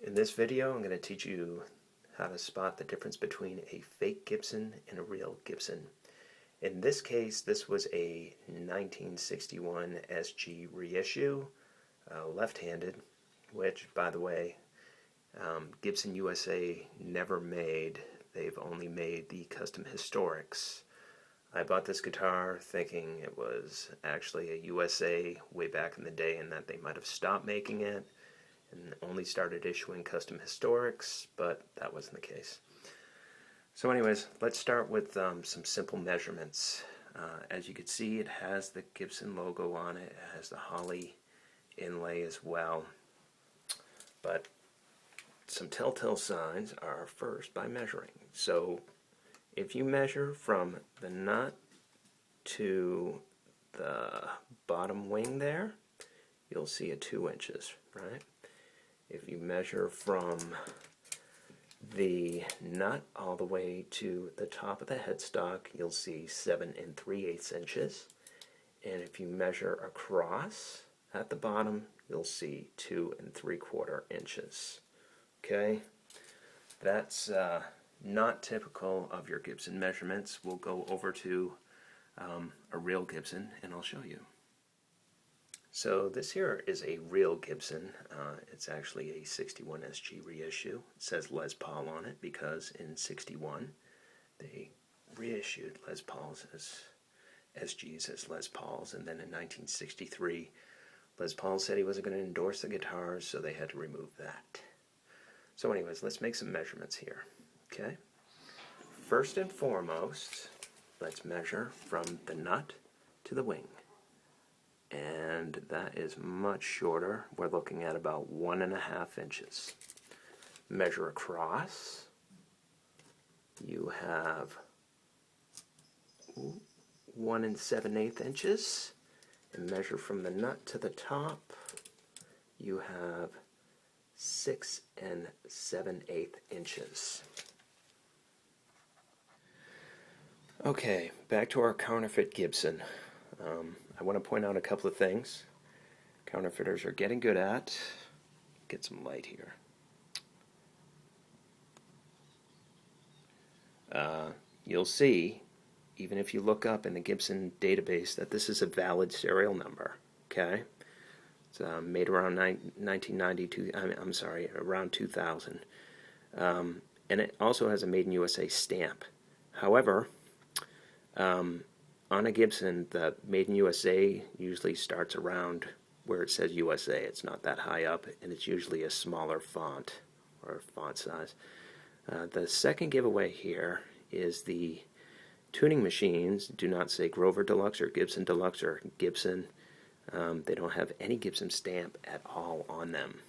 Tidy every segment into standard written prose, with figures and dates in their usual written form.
In this video, I'm going to teach you how to spot the difference between a fake Gibson and a real Gibson. In this case, this was a 1961 SG reissue, left-handed, which, by the way, Gibson USA never made. They've only made the custom historics. I bought this guitar thinking it was actually a USA way back in the day and that they might have stopped making it and only started issuing custom historics, but that wasn't the case. So anyways, let's start with some simple measurements. As you can see, it has the Gibson logo on it. It has the holly inlay as well. But some telltale signs are first by measuring. So if you measure from the nut to the bottom wing there, you'll see a 2 inches, right? If you measure from the nut all the way to the top of the headstock, you'll see 7 3/8 inches. And if you measure across at the bottom, you'll see 2 3/4 inches. Okay? That's not typical of your Gibson measurements. We'll go over to a real Gibson and I'll show you. So this here is a real Gibson. It's actually a 61 SG reissue. It says Les Paul on it because in 61 they reissued Les Pauls as SGs as Les Pauls, and then in 1963 Les Paul said he wasn't going to endorse the guitars, so they had to remove that. So anyways, let's make some measurements here. Okay? First and foremost, let's measure from the nut to the wing. And that is much shorter. We're looking at about 1.5 inches. Measure across. You have 1 7/8 inches. And measure from the nut to the top. You have 6 7/8 inches. Okay, back to our counterfeit Gibson. I want to point out a couple of things counterfeiters are getting good at. Get some light here. You'll see, even if you look up in the Gibson database, that this is a valid serial number. Okay, it's made around 1992. I'm sorry, around 2000, and it also has a Made in USA stamp. However, on a Gibson, the Made in USA usually starts around where it says USA. It's not that high up, and it's usually a smaller font or font size. The second giveaway here is the tuning machines do not say Grover Deluxe or Gibson Deluxe or Gibson. They don't have any Gibson stamp at all on them.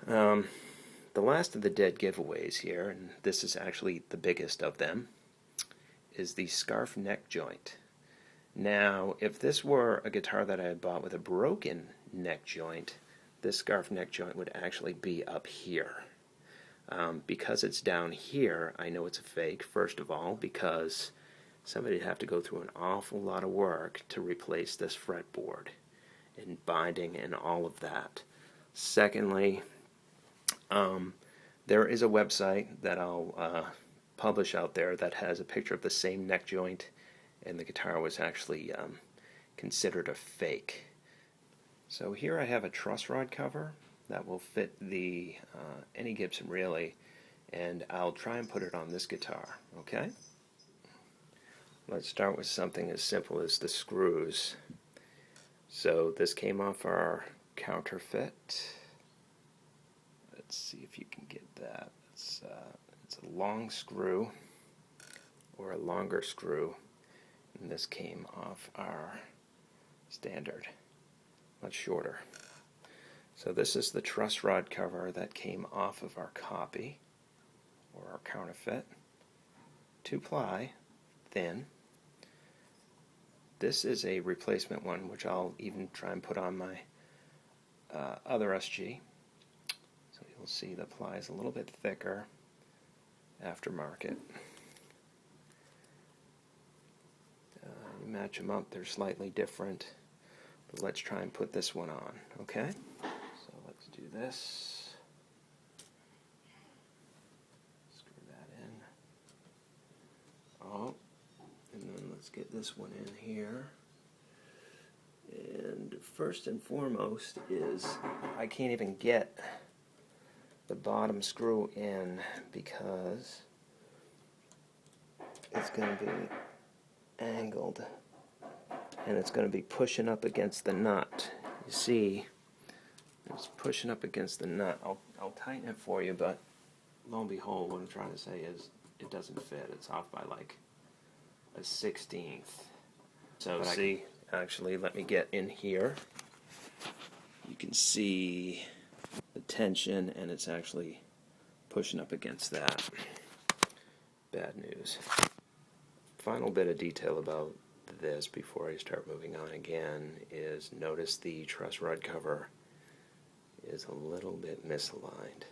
The last of the dead giveaways here, and this is actually the biggest of them, is the scarf neck joint. Now, if this were a guitar that I had bought with a broken neck joint, this scarf neck joint would actually be up here. Because it's down here, I know it's a fake, first of all, because somebody would have to go through an awful lot of work to replace this fretboard and binding and all of that. Secondly, there is a website that I'll publish out there that has a picture of the same neck joint, and the guitar was actually considered a fake. So here I have a truss rod cover that will fit the any Gibson really, and I'll try and put it on this guitar. Okay? Let's start with something as simple as the screws. So this came off our Counterfeit. Let's see if you can get that. It's a long screw or a longer screw, and this came off our standard, much shorter. So this is the truss rod cover that came off of our copy or our Counterfeit. 2-ply, thin. This is a replacement one, which I'll even try and put on my other SG. So you'll see the ply is a little bit thicker, aftermarket. You match them up, they're slightly different, but let's try and put this one on, okay? So let's do this. get this one in here. And first and foremost is I can't even get the bottom screw in because it's going to be angled and it's going to be pushing up against the nut. You see, it's pushing up against the nut. I'll tighten it for you, but lo and behold, what I'm trying to say is it doesn't fit. It's off by like a 1/16. So see, actually, let me get in here. You can see the tension, and it's actually pushing up against that. Bad news. Final bit of detail about this before I start moving on again is notice the truss rod cover is a little bit misaligned.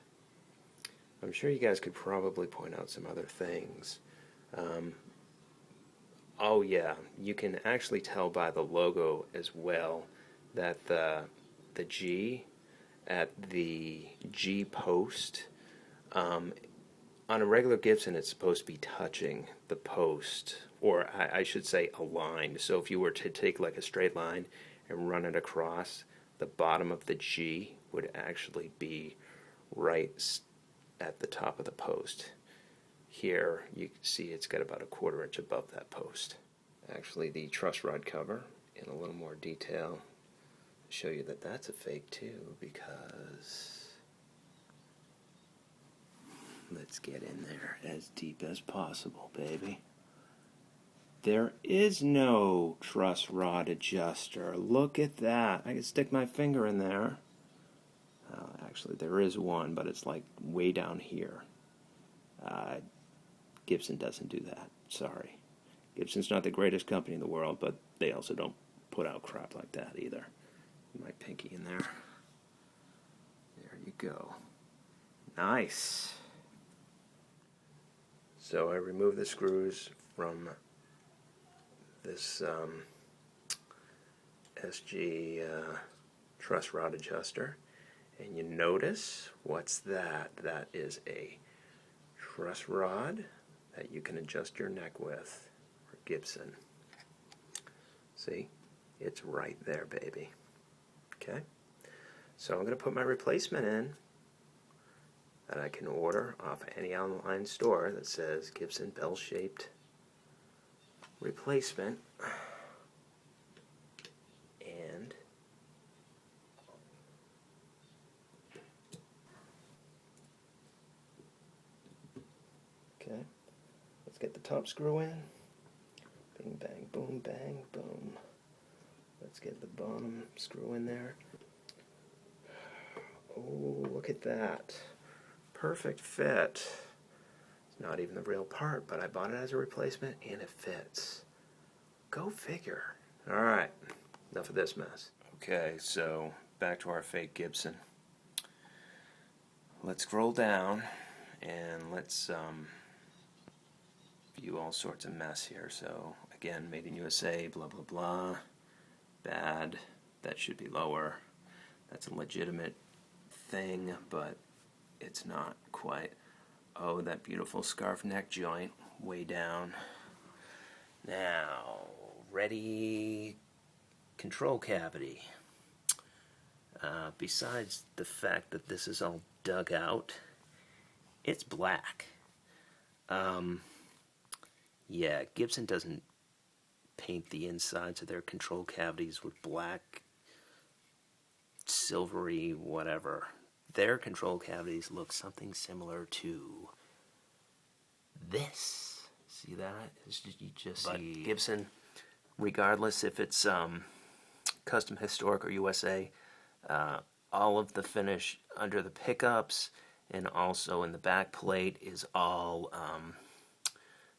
I'm sure you guys could probably point out some other things. Oh yeah, you can actually tell by the logo as well that the G at the G post, on a regular Gibson it's supposed to be touching the post, or I should say aligned. So if you were to take like a straight line and run it across, the bottom of the G would actually be right at the top of the post. Here you can see it's got about a 1/4 inch above that post. Actually, the truss rod cover in a little more detail show you that that's a fake too, because let's get in there as deep as possible, baby. There is no truss rod adjuster. Look at that. I can stick my finger in there. Actually, there is one, but it's like way down here. Gibson doesn't do that. Sorry. Gibson's not the greatest company in the world, but they also don't put out crap like that either. My pinky in there. There you go. Nice. So I remove the screws from this SG truss rod adjuster, and you notice, what's that? That is a truss rod that you can adjust your neck with for Gibson. See? It's right there, baby. Okay? So I'm going to put my replacement in that I can order off any online store that says Gibson bell-shaped replacement. And okay, let's get the top screw in. Bing, bang, boom, bang, boom. Let's get the bottom screw in there. Oh, look at that. Perfect fit. It's not even the real part, but I bought it as a replacement and it fits. Go figure. Alright, enough of this mess. Okay, so back to our fake Gibson. Let's scroll down and let's view all sorts of mess here. So again, made in USA, blah blah blah. Bad. That should be lower. That's a legitimate thing, but it's not quite. Oh, that beautiful scarf neck joint way down. Now, ready control cavity. Besides the fact that this is all dug out, it's black. Yeah, Gibson doesn't paint the insides of their control cavities with black, silvery, whatever. Their control cavities look something similar to this. See that? You just see Gibson, regardless if it's custom historic or USA, all of the finish under the pickups and also in the back plate is all,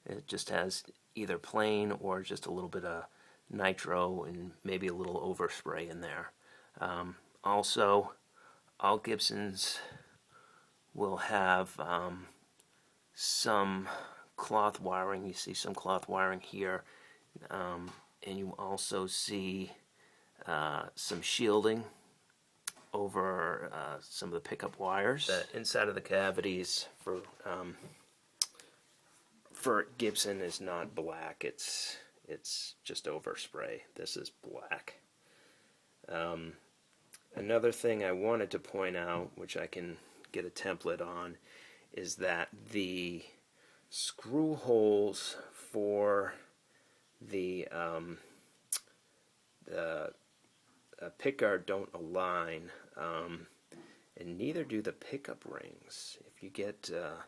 it just has either plain or just a little bit of nitro and maybe a little overspray in there. Also, all Gibsons will have some cloth wiring. You see some cloth wiring here, and you also see some shielding over some of the pickup wires. The inside of the cavities for Gibson is not black. It's it's just overspray. This is black. Another thing I wanted to point out, which I can get a template on, is that the screw holes for the pickguard don't align, and neither do the pickup rings. If you get a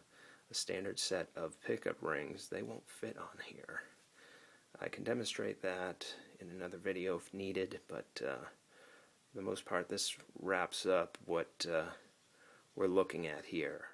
standard set of pickup rings, they won't fit on here. I can demonstrate that in another video if needed, but for the most part this wraps up what we're looking at here.